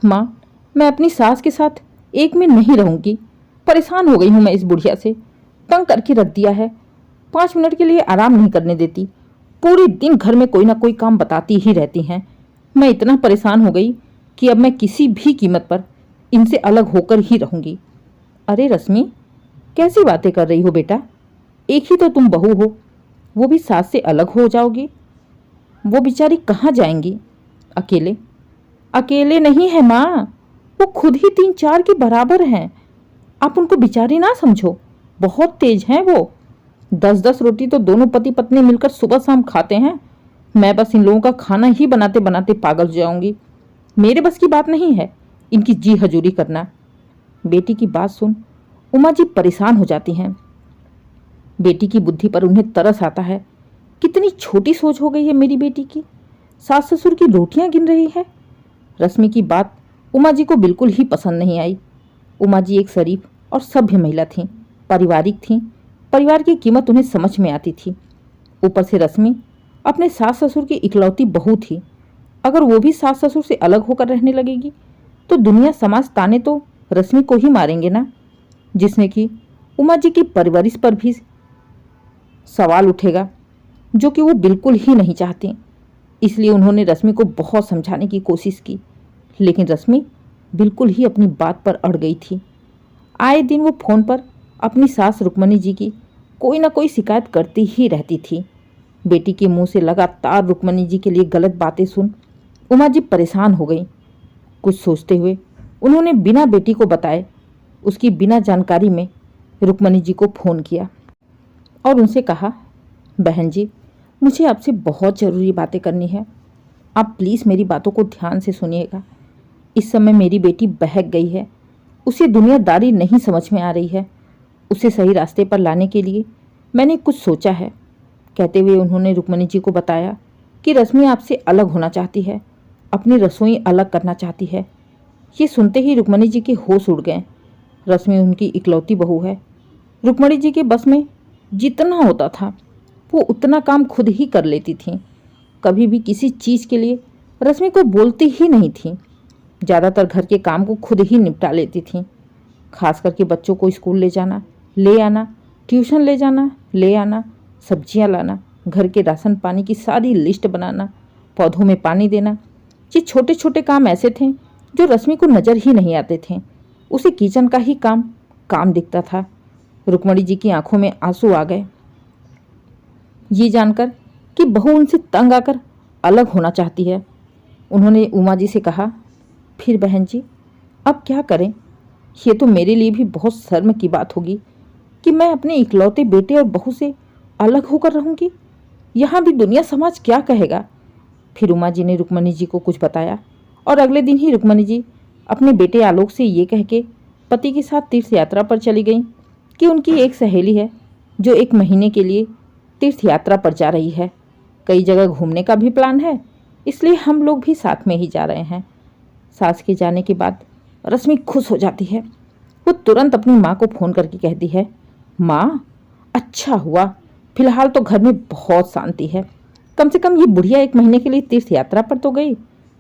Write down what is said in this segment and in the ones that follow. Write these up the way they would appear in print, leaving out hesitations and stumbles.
माँ, मैं अपनी सास के साथ एक मिनट नहीं रहूंगी। परेशान हो गई हूँ मैं इस बुढ़िया से। तंग करके रख दिया है। 5 मिनट के लिए आराम नहीं करने देती। पूरे दिन घर में कोई ना कोई काम बताती ही रहती हैं। मैं इतना परेशान हो गई कि अब मैं किसी भी कीमत पर इनसे अलग होकर ही रहूंगी। अरे रश्मि, कैसी बातें कर रही हो बेटा? एक ही तो तुम बहू हो, वो भी सास से अलग हो जाओगी? वो बेचारी कहाँ जाएंगी अकेले? अकेले नहीं है माँ, वो खुद ही 3-4 के बराबर हैं। आप उनको बेचारी ना समझो, बहुत तेज हैं वो। 10-10 रोटी तो दोनों पति पत्नी मिलकर सुबह शाम खाते हैं। मैं बस इन लोगों का खाना ही बनाते बनाते पागल हो जाऊंगी। मेरे बस की बात नहीं है इनकी जी हजूरी करना। बेटी की बात सुन उमा जी परेशान हो जाती हैं। बेटी की बुद्धि पर उन्हें तरस आता है। कितनी छोटी सोच हो गई है मेरी बेटी की। सास ससुर की रोटियां गिन रही है। रश्मि की बात उमा जी को बिल्कुल ही पसंद नहीं आई। उमा जी एक शरीफ और सभ्य महिला थीं, पारिवारिक थीं। परिवार की कीमत उन्हें समझ में आती थी। ऊपर से रश्मि अपने सास ससुर की इकलौती बहू थी। अगर वो भी सास ससुर से अलग होकर रहने लगेगी तो दुनिया समाज ताने तो रश्मि को ही मारेंगे ना, जिसने कि उमा जी की परवरिश पर भी सवाल उठेगा, जो कि वो बिल्कुल ही नहीं चाहती। इसलिए उन्होंने रश्मि को बहुत समझाने की कोशिश की, लेकिन रश्मि बिल्कुल ही अपनी बात पर अड़ गई थी। आए दिन वो फोन पर अपनी सास रुक्मणी जी की कोई ना कोई शिकायत करती ही रहती थी। बेटी के मुंह से लगातार रुक्मणी जी के लिए गलत बातें सुन उमा जी परेशान हो गई। कुछ सोचते हुए उन्होंने बिना बेटी को बताए, उसकी बिना जानकारी में रुक्मणी जी को फ़ोन किया और उनसे कहा, बहन जी, मुझे आपसे बहुत ज़रूरी बातें करनी है। आप प्लीज़ मेरी बातों को ध्यान से सुनिएगा। इस समय मेरी बेटी बहक गई है। उसे दुनियादारी नहीं समझ में आ रही है। उसे सही रास्ते पर लाने के लिए मैंने कुछ सोचा है। कहते हुए उन्होंने रुक्मणी जी को बताया कि रश्मि आपसे अलग होना चाहती है, अपनी रसोई अलग करना चाहती है। ये सुनते ही रुक्मणी जी के होश उड़ गए। रश्मि उनकी इकलौती बहू है। रुक्मणी जी के बस में जितना होता था वो उतना काम खुद ही कर लेती थी। कभी भी किसी चीज़ के लिए रश्मि को बोलती ही नहीं थी। ज़्यादातर घर के काम को खुद ही निपटा लेती थी। खास करके बच्चों को स्कूल ले जाना, ले आना, ट्यूशन ले जाना, ले आना, सब्जियां लाना, घर के राशन पानी की सारी लिस्ट बनाना, पौधों में पानी देना। ये छोटे छोटे काम ऐसे थे जो रश्मि को नज़र ही नहीं आते थे। उसे किचन का ही काम दिखता था। रुक्मणी जी की आंखों में आंसू आ गए ये जानकर कि बहू उनसे तंग आकर अलग होना चाहती है। उन्होंने उमा जी से कहा, फिर बहन जी अब क्या करें? ये तो मेरे लिए भी बहुत शर्म की बात होगी कि मैं अपने इकलौते बेटे और बहू से अलग होकर रहूंगी। यहाँ भी दुनिया समाज क्या कहेगा? फिर उमा जी ने रुक्मणी जी को कुछ बताया और अगले दिन ही रुक्मणी जी अपने बेटे आलोक से ये कह के पति के साथ तीर्थ यात्रा पर चली गई कि उनकी एक सहेली है जो 1 महीने के लिए तीर्थ यात्रा पर जा रही है। कई जगह घूमने का भी प्लान है, इसलिए हम लोग भी साथ में ही जा रहे हैं। सास के जाने के बाद रश्मि खुश हो जाती है। वो तुरंत अपनी माँ को फ़ोन करके कहती है, माँ, अच्छा हुआ, फिलहाल तो घर में बहुत शांति है। कम से कम ये बुढ़िया 1 महीने के लिए तीर्थ यात्रा पर तो गई।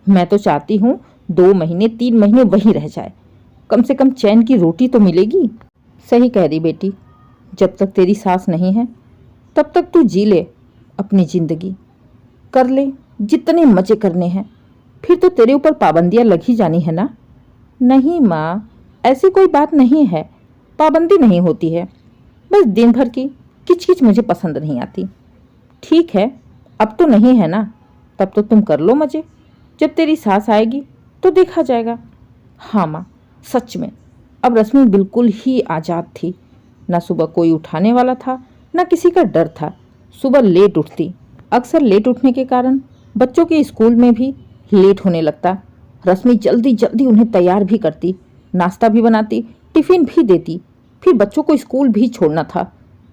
मैं तो चाहती हूँ 2 महीने 3 महीने वहीं रह जाए। कम से कम चैन की रोटी तो मिलेगी। सही कह रही बेटी, जब तक तेरी सास नहीं है तब तक तू जी ले अपनी ज़िंदगी, कर ले जितने मज़े करने हैं। फिर तो तेरे ऊपर पाबंदियाँ लग ही जानी है ना। नहीं माँ, ऐसी कोई बात नहीं है, पाबंदी नहीं होती है। बस दिन भर की किचकिच मुझे पसंद नहीं आती। ठीक है, अब तो नहीं है ना, तब तो तुम कर लो मज़े। जब तेरी सास आएगी तो देखा जाएगा। हाँ माँ, सच में अब रश्मि बिल्कुल ही आज़ाद थी। ना सुबह कोई उठाने वाला था, ना किसी का डर था। सुबह लेट उठती, अक्सर लेट उठने के कारण बच्चों के स्कूल में भी लेट होने लगता। रश्मि जल्दी जल्दी उन्हें तैयार भी करती, नाश्ता भी बनाती, टिफ़िन भी देती। फिर बच्चों को स्कूल भी छोड़ना था।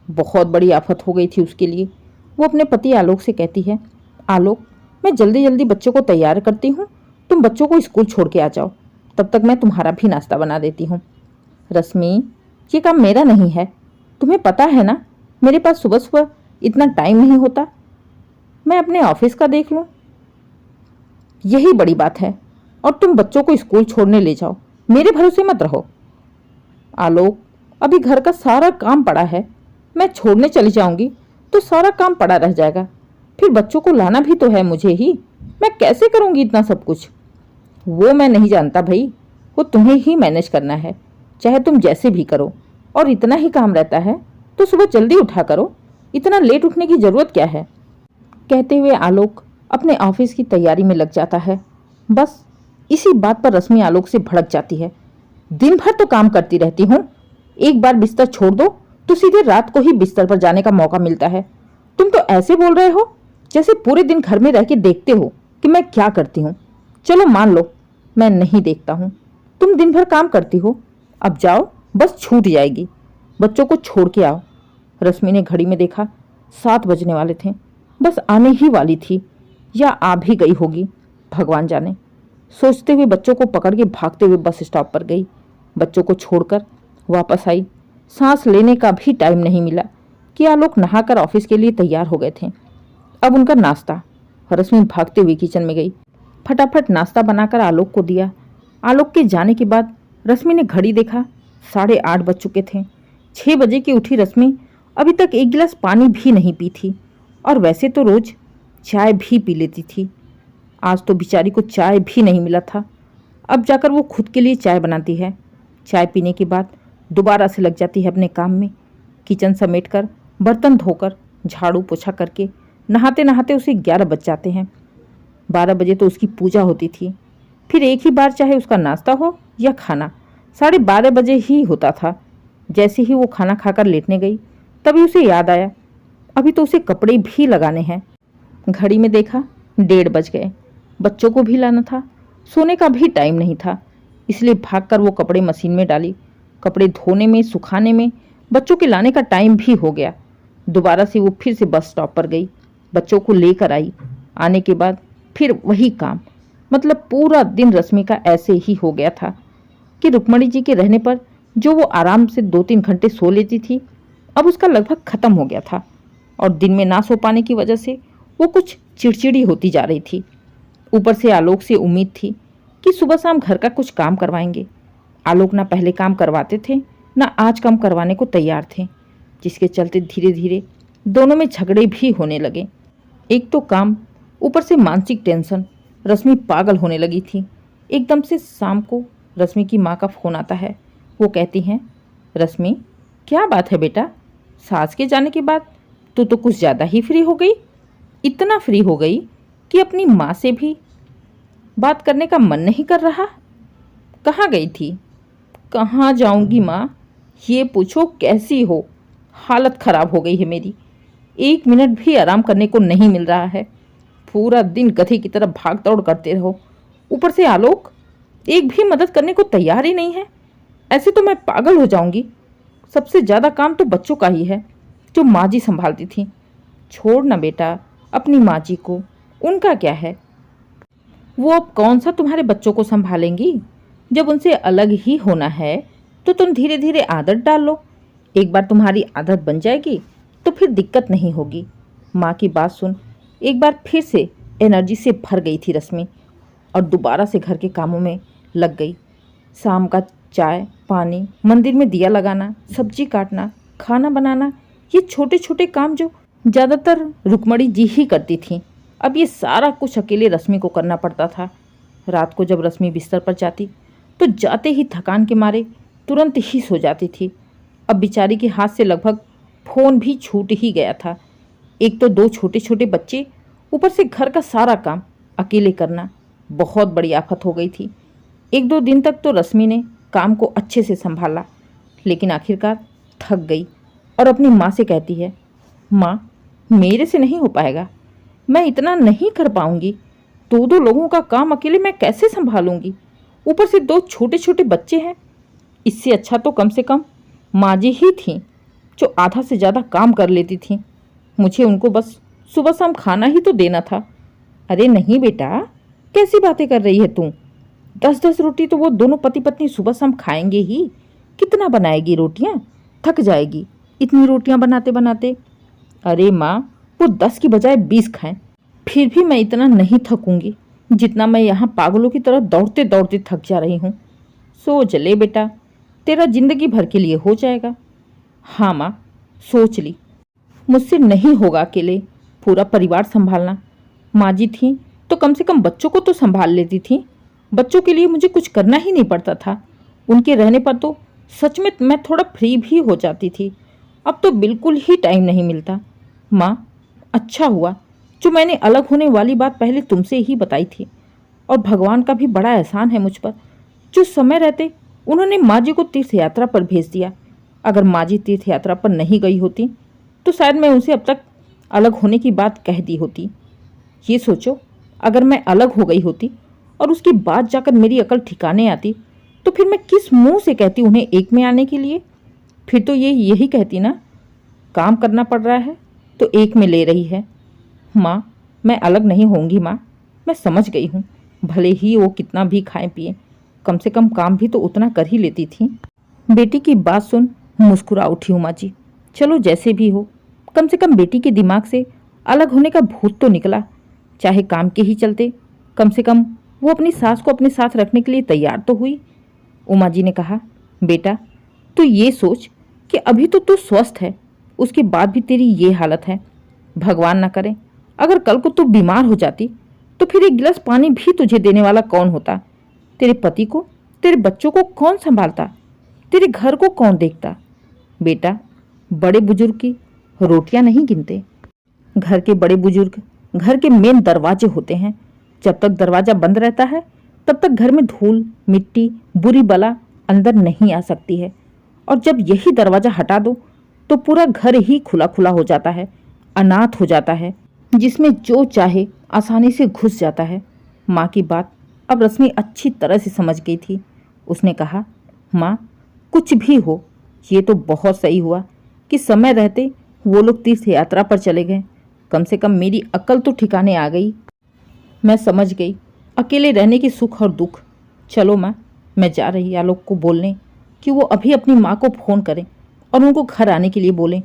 बहुत बड़ी आफत हो गई थी उसके लिए। वो अपने पति आलोक से कहती है, आलोक, मैं जल्दी जल्दी बच्चों को तैयार करती हूँ, तुम बच्चों को स्कूल छोड़ के आ जाओ, तब तक मैं तुम्हारा भी नाश्ता बना देती हूँ। रश्मि, ये काम मेरा नहीं है, तुम्हें पता है ना, मेरे पास सुबह सुबह इतना टाइम नहीं होता। मैं अपने ऑफिस का देख लूँ, यही बड़ी बात है। और तुम बच्चों को स्कूल छोड़ने ले जाओ, मेरे भरोसे मत रहो। आलोक, अभी घर का सारा काम पड़ा है, मैं छोड़ने चली जाऊंगी तो सारा काम पड़ा रह जाएगा। फिर बच्चों को लाना भी तो है मुझे ही, मैं कैसे करूंगी इतना सब कुछ? वो मैं नहीं जानता भाई, वो तुम्हें ही मैनेज करना है, चाहे तुम जैसे भी करो। और इतना ही काम रहता है तो सुबह जल्दी उठा करो, इतना लेट उठने की जरूरत क्या है? कहते हुए आलोक अपने ऑफिस की तैयारी में लग जाता है। बस इसी बात पर रश्मि आलोक से भड़क जाती है। दिन भर तो काम करती रहती हूँ, एक बार बिस्तर छोड़ दो तो सीधे रात को ही बिस्तर पर जाने का मौका मिलता है। तुम तो ऐसे बोल रहे हो जैसे पूरे दिन घर में रह के देखते हो कि मैं क्या करती हूँ। चलो मान लो मैं नहीं देखता हूँ, तुम दिन भर काम करती हो, अब जाओ, बस छूट जाएगी, बच्चों को छोड़ के आओ। रश्मि ने घड़ी में देखा, 7 बजने वाले थे, बस आने ही वाली थी या आ भी गई होगी, भगवान जाने। सोचते हुए बच्चों को पकड़ के भागते हुए बस स्टॉप पर गई। बच्चों को छोड़कर वापस आई। सांस लेने का भी टाइम नहीं मिला कि आलोक नहाकर ऑफिस के लिए तैयार हो गए थे। अब उनका नाश्ता। रश्मि भागते हुए किचन में गई, फटाफट नाश्ता बनाकर आलोक को दिया। आलोक के जाने के बाद रश्मि ने घड़ी देखा, 8:30 बज चुके थे। 6 बजे की उठी रश्मि अभी तक एक गिलास पानी भी नहीं पी थी, और वैसे तो रोज चाय भी पी लेती थी। आज तो बेचारी को चाय भी नहीं मिला था। अब जाकर वो खुद के लिए चाय बनाती है। चाय पीने के बाद दोबारा से लग जाती है अपने काम में। किचन समेटकर, बर्तन धोकर, झाड़ू पोछा करके नहाते नहाते उसे 11 बज जाते हैं। 12 बजे तो उसकी पूजा होती थी। फिर एक ही बार चाहे उसका नाश्ता हो या खाना 12:30 बजे ही होता था। जैसे ही वो खाना खाकर लेटने गई तभी उसे याद आया अभी तो उसे कपड़े भी लगाने हैं। घड़ी में देखा 1:30 बज गए, बच्चों को भी लाना था, सोने का भी टाइम नहीं था, इसलिए भागकर वो कपड़े मशीन में डाली। कपड़े धोने में, सुखाने में बच्चों के लाने का टाइम भी हो गया। दोबारा से वो फिर से बस स्टॉप पर गई, बच्चों को लेकर आई। आने के बाद फिर वही काम, मतलब पूरा दिन रश्मि का ऐसे ही हो गया था कि रुक्मणी जी के रहने पर जो वो आराम से 2-3 घंटे सो लेती थी, अब उसका लगभग खत्म हो गया था। और दिन में ना सो पाने की वजह से वो कुछ चिड़चिड़ी होती जा रही थी। ऊपर से आलोक से उम्मीद थी कि सुबह शाम घर का कुछ काम करवाएंगे। आलोक ना पहले काम करवाते थे, ना आज काम करवाने को तैयार थे, जिसके चलते धीरे धीरे दोनों में झगड़े भी होने लगे। एक तो काम, ऊपर से मानसिक टेंशन। रश्मि पागल होने लगी थी। एकदम से शाम को रश्मि की माँ का फ़ोन आता है। वो कहती हैं, रश्मि क्या बात है बेटा, सास के जाने के बाद तू तो कुछ ज़्यादा ही फ्री हो गई, इतना फ्री हो गई कि अपनी माँ से भी बात करने का मन नहीं कर रहा। कहाँ गई थी? कहाँ जाऊंगी माँ, ये पूछो कैसी हो, हालत ख़राब हो गई है मेरी, 1 मिनट भी आराम करने को नहीं मिल रहा है, पूरा दिन गधे की तरह भाग दौड़ करते रहो। ऊपर से आलोक एक भी मदद करने को तैयार ही नहीं है। ऐसे तो मैं पागल हो जाऊंगी। सबसे ज़्यादा काम तो बच्चों का ही है जो माँ जी संभालती थी। छोड़ ना बेटा अपनी माँ जी को, उनका क्या है, वो अब कौन सा तुम्हारे बच्चों को संभालेंगी। जब उनसे अलग ही होना है तो तुम धीरे धीरे आदत डाल लो। एक बार तुम्हारी आदत बन जाएगी तो फिर दिक्कत नहीं होगी। माँ की बात सुन, एक बार फिर से एनर्जी से भर गई थी रश्मि और दोबारा से घर के कामों में लग गई। शाम का चाय पानी, मंदिर में दिया लगाना, सब्जी काटना, खाना बनाना, ये छोटे छोटे काम जो ज़्यादातर रुक्मणी जी ही करती थीं, अब ये सारा कुछ अकेले रश्मि को करना पड़ता था। रात को जब रश्मि बिस्तर पर जाती तो जाते ही थकान के मारे तुरंत ही सो जाती थी। अब बेचारी के हाथ से लगभग फ़ोन भी छूट ही गया था। एक तो 2 छोटे छोटे बच्चे, ऊपर से घर का सारा काम अकेले करना बहुत बड़ी आफत हो गई थी। 1-2 दिन तक तो रश्मि ने काम को अच्छे से संभाला, लेकिन आखिरकार थक गई और अपनी माँ से कहती है, माँ मेरे से नहीं हो पाएगा, मैं इतना नहीं कर पाऊंगी, 2-2 लोगों का काम अकेले मैं कैसे संभालूंगी, ऊपर से 2 छोटे छोटे बच्चे हैं। इससे अच्छा तो कम से कम माँ जी ही थीं जो आधा से ज़्यादा काम कर लेती थीं। मुझे उनको बस सुबह शाम खाना ही तो देना था। अरे नहीं बेटा, कैसी बातें कर रही है तू, 10-10 रोटी तो वो दोनों पति पत्नी सुबह शाम खाएंगे ही, कितना बनाएगी रोटियां, थक जाएगी इतनी रोटियां बनाते बनाते। अरे माँ, वो 10 की बजाय 20 खाएं, फिर भी मैं इतना नहीं थकूंगी। जितना मैं यहाँ पागलों की तरह दौड़ते दौड़ते थक जा रही हूँ। सोच ले बेटा, तेरा जिंदगी भर के लिए हो जाएगा। हाँ माँ, सोच ली। मुझसे नहीं होगा अकेले पूरा परिवार संभालना। माँ जी थी तो कम से कम बच्चों को तो संभाल लेती थी। बच्चों के लिए मुझे कुछ करना ही नहीं पड़ता था। उनके रहने पर तो सच में मैं थोड़ा फ्री भी हो जाती थी। अब तो बिल्कुल ही टाइम नहीं मिलता। माँ, अच्छा हुआ जो मैंने अलग होने वाली बात पहले तुमसे ही बताई थी। और भगवान का भी बड़ा एहसान है मुझ पर, जो समय रहते उन्होंने माँ जी को तीर्थ यात्रा पर भेज दिया। अगर माँ जी तीर्थ यात्रा पर नहीं गई होती तो शायद मैं उनसे अब तक अलग होने की बात कह दी होती। ये सोचो, अगर मैं अलग हो गई होती और उसके बाद जाकर मेरी अकल ठिकाने आती तो फिर मैं किस मुंह से कहती उन्हें एक में आने के लिए। फिर तो ये यही कहती ना, काम करना पड़ रहा है तो एक में ले रही है। माँ, मैं अलग नहीं होंगी माँ, मैं समझ गई हूँ। भले ही वो कितना भी खाएं पिए, कम से कम काम भी तो उतना कर ही लेती थी। बेटी की बात सुन मुस्कुरा उठी उमा जी। चलो जैसे भी हो, कम से कम बेटी के दिमाग से अलग होने का भूत तो निकला। चाहे काम के ही चलते, कम से कम वो अपनी सास को अपने साथ रखने के लिए तैयार तो हुई। उमा जी ने कहा, बेटा तू ये सोच कि अभी तो तू स्वस्थ है, उसके बाद भी तेरी ये हालत है। भगवान ना करे अगर कल को तू बीमार हो जाती तो फिर एक गिलास पानी भी तुझे देने वाला कौन होता? तेरे पति को, तेरे बच्चों को कौन संभालता? तेरे घर को कौन देखता? बेटा, बड़े बुजुर्ग की रोटियां नहीं गिनते। घर के बड़े बुजुर्ग घर के मेन दरवाजे होते हैं। जब तक दरवाजा बंद रहता है तब तक घर में धूल मिट्टी बुरी बला अंदर नहीं आ सकती है। और जब यही दरवाजा हटा दो तो पूरा घर ही खुला खुला हो जाता है, अनाथ हो जाता है, जिसमें जो चाहे आसानी से घुस जाता है। माँ की बात अब रश्मि अच्छी तरह से समझ गई थी। उसने कहा, माँ कुछ भी हो, ये तो बहुत सही हुआ कि समय रहते वो लोग तीर्थ यात्रा पर चले गए। कम से कम मेरी अकल तो ठिकाने आ गई। मैं समझ गई अकेले रहने के सुख और दुख। चलो माँ, मैं जा रही आलोक को बोलने कि वो अभी अपनी माँ को फ़ोन करें और उनको घर आने के लिए बोलें,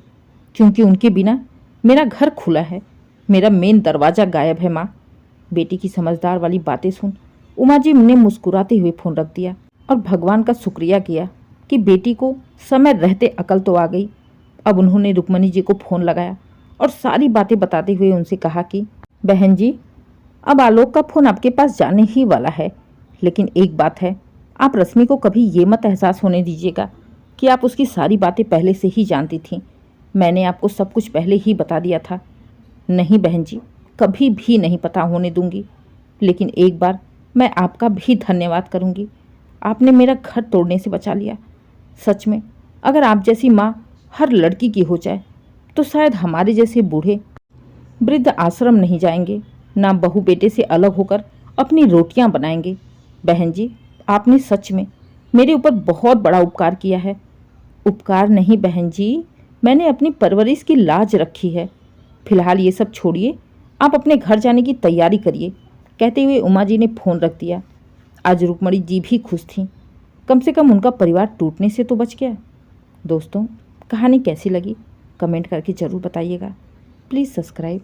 क्योंकि उनके बिना मेरा घर खुला है, मेरा मेन दरवाज़ा गायब है। माँ, बेटी की समझदार वाली बातें सुन उमा जी ने मुस्कुराते हुए फ़ोन रख दिया और भगवान का शुक्रिया किया कि बेटी को समय रहते अकल तो आ गई। अब उन्होंने रुक्मणी जी को फ़ोन लगाया और सारी बातें बताते हुए उनसे कहा कि बहन जी, अब आलोक का फ़ोन आपके पास जाने ही वाला है, लेकिन एक बात है, आप रश्मि को कभी ये मत एहसास होने दीजिएगा कि आप उसकी सारी बातें पहले से ही जानती थीं। मैंने आपको सब कुछ पहले ही बता दिया था। नहीं बहन जी, कभी भी नहीं पता होने दूंगी। लेकिन एक बार मैं आपका भी धन्यवाद करूंगी, आपने मेरा घर तोड़ने से बचा लिया। सच में अगर आप जैसी माँ हर लड़की की हो जाए तो शायद हमारे जैसे बूढ़े वृद्ध आश्रम नहीं जाएंगे, ना बहू बेटे से अलग होकर अपनी रोटियां बनाएंगे। बहन जी, आपने सच में मेरे ऊपर बहुत बड़ा उपकार किया है। उपकार नहीं बहन जी, मैंने अपनी परवरिश की लाज रखी है। फिलहाल ये सब छोड़िए, आप अपने घर जाने की तैयारी करिए, कहते हुए उमा जी ने फ़ोन रख दिया। आज रुक्मणी जी भी खुश थीं, कम से कम उनका परिवार टूटने से तो बच गया। दोस्तों, कहानी कैसी लगी कमेंट करके ज़रूर बताइएगा। Please subscribe.